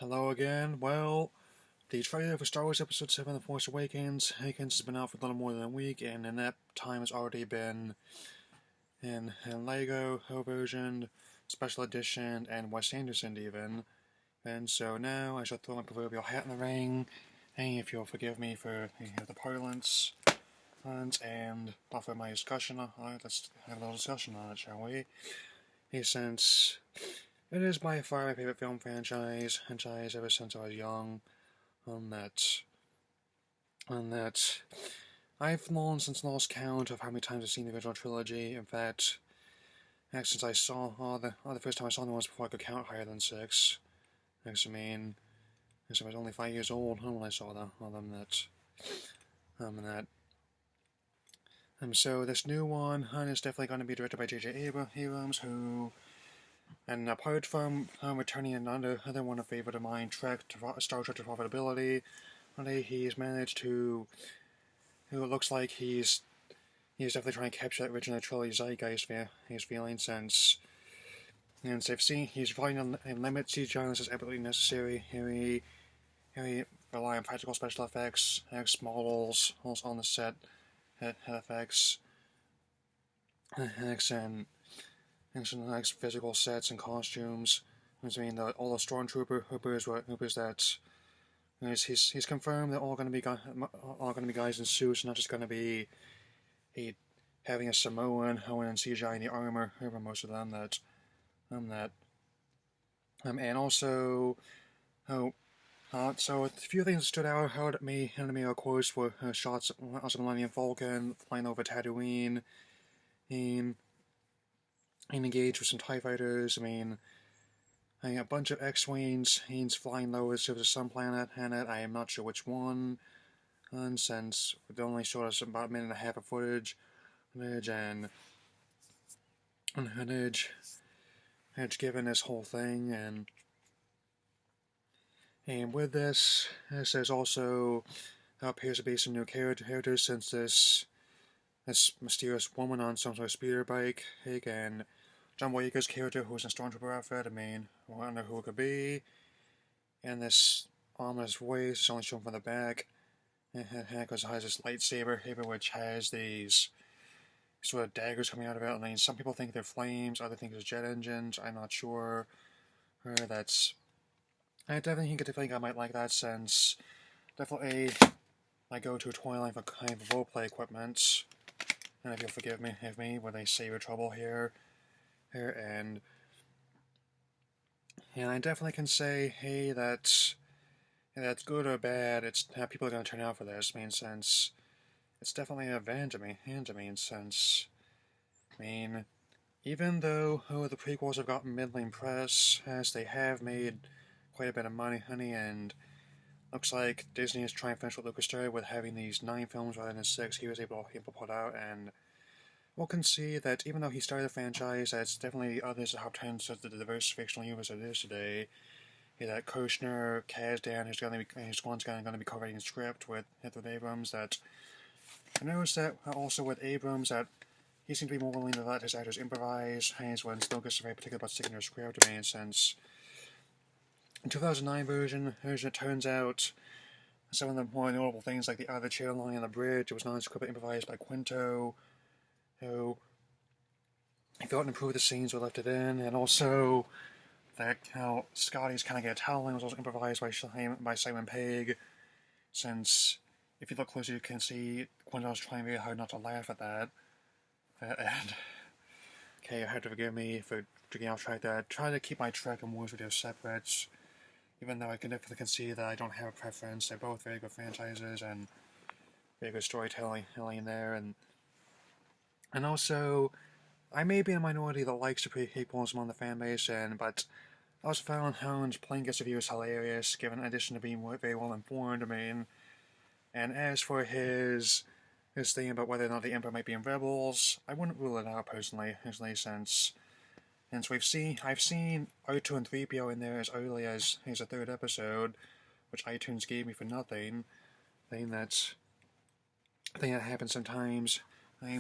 Hello again. Well, the trailer for Star Wars Episode VII: The Force Awakens has been out for a little more than a week, and in that time it's already been in Lego, Ho version, Special Edition, and Wes Anderson even. And so now I shall throw my proverbial hat in the ring, and if you'll forgive me for the parlance, and offer my discussion on it. Let's have a little discussion on it, shall we? Since it is by far my favorite film franchise ever since I was young. On that, I've long since lost count of how many times I've seen the original trilogy. In fact, since I saw the first time I saw them was before I could count higher than six. I was only 5 years old when I saw them. So this new one is definitely going to be directed by J.J. Abrams, who, and apart from returning another one of favorite of mine, Star Trek to Profitability, he's managed to. Who looks like he's definitely trying to capture that original trilogy zeitgeist he's feeling since I've seen he's trying to limit CGI unless it's absolutely necessary. He rely on practical special effects, models, also on the set, head effects, and physical sets and costumes. I mean, all the stormtroopers that he's confirmed they're all going to be guys in suits, not just going to be having a Samoan and CGI in the armor over most of them. And also so a few things that stood out at me, of course, were shots of the Millennium Falcon flying over Tatooine, and engaged with some TIE fighters. A bunch of X-Wings, flying low as over some planet, and I am not sure which one, and since they only showed us about a minute and a half of footage, and given this whole thing, and with this there's also appears to be some new characters since this mysterious woman on some sort of speeder bike, and John Boyega's character, who's in Stormtrooper outfit, I wonder who it could be. And this ominous voice is only shown from the back. And Hancock has this lightsaber, which has these sort of daggers coming out of it. Some people think they're flames, others think it's jet engines. I'm not sure. I definitely think I might like that, since definitely my go-to toy line for kind of roleplay equipment. And if you'll forgive me when I save your trouble here, and I definitely can say, hey, that's good or bad. It's how people are going to turn out for this. Since it's definitely an advantage to me, since even though the prequels have gotten middling press, as they have made quite a bit of money, and looks like Disney is trying to finish what Lucas started with having these 9 films rather than 6 he was able to put out, and we'll concede that even though he started the franchise, that's definitely others that helped him to the diverse fictional universe it is today. That Kushner, Kazdan, who's going to be co-writing the script with Abrams. That I noticed that also with Abrams that he seemed to be more willing to let his actors improvise. When Lucas is very particular about sticking to the script. Since in 2009 version, it turns out some of the more notable things, like the other chair line on the bridge, it was non-scripted improvised by Quinto, who he felt improved the scenes were left it in, and also that how Scotty's kind of get a towel was also improvised by Simon Pegg, since if you look closer you can see Quinto's trying very hard not to laugh at that. And okay, you have to forgive me for drinking off track that. Try to keep my Trek and Wars videos separate, even though I can definitely concede that I don't have a preference. They're both very good franchises and very good storytelling there, and also, I may be in a minority that likes the prequels among the fanbase, but I also found Hound's playing guest review is hilarious, given in addition to being very well informed. And as for his thing about whether or not the Emperor might be in Rebels, I wouldn't rule it out personally, since I've seen R2 and 3PO in there as early as the 3rd episode, which iTunes gave me for nothing. Thing that happens sometimes.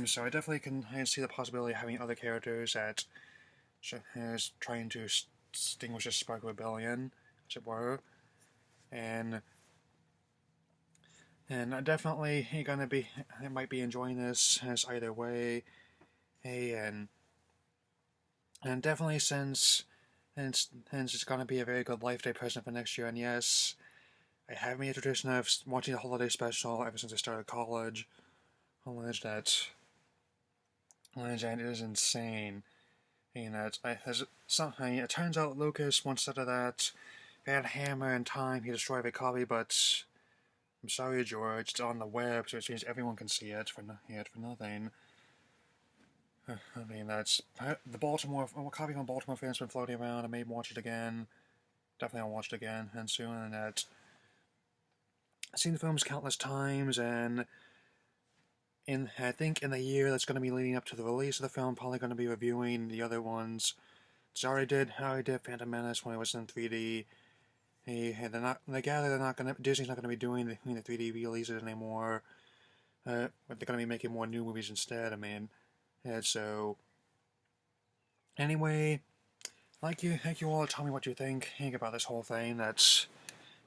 So I definitely can see the possibility of having other characters that is trying to extinguish a spark of rebellion, as it were. And I definitely I might be enjoying this as either way. Hey, and definitely since it's gonna be a very good Life Day present for next year. And yes, I have made a tradition of watching the holiday special ever since I started college. College that it is insane. And it turns out Lucas, once said of that, had hammer and time, he destroyed a copy, but I'm sorry, George, it's on the web, so it means everyone can see it for nothing. I mean, that's the Baltimore copy from Baltimore fans been floating around. I may watch it again. Definitely, I'll watch it again and soon. And that I've seen the films countless times, and I think in the year that's going to be leading up to the release of the film, probably going to be reviewing the other ones. So I already did Phantom Menace when it was in 3D. Hey, Disney's not gonna be doing the 3D releases anymore. But they're gonna be making more new movies instead. I mean, and so anyway, like you all tell me what you think about this whole thing.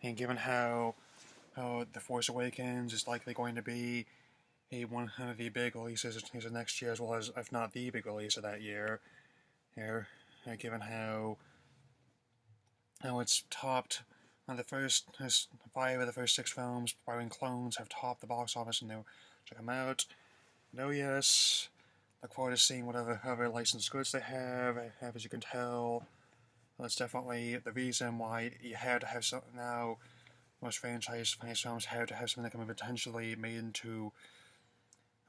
And given how the Force Awakens is likely going to be one of the big releases of next year, as well as if not the big release of that year. Here, given how it's topped. The first 5 of the first 6 films, Byron Clones, have topped the box office, and they'll check them out. No, yes, look forward to seeing whatever other licensed goods they have. As you can tell, that's definitely the reason why you have to have something now. Most franchise films have to have something that can be potentially made into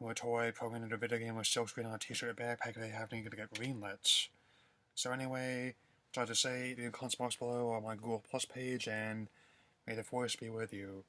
a toy, programmed into a video game, or silkscreen on a t-shirt or backpack. They have to get greenlit. So anyway, try to say in the comments box below or my Google Plus page, and may the Force be with you.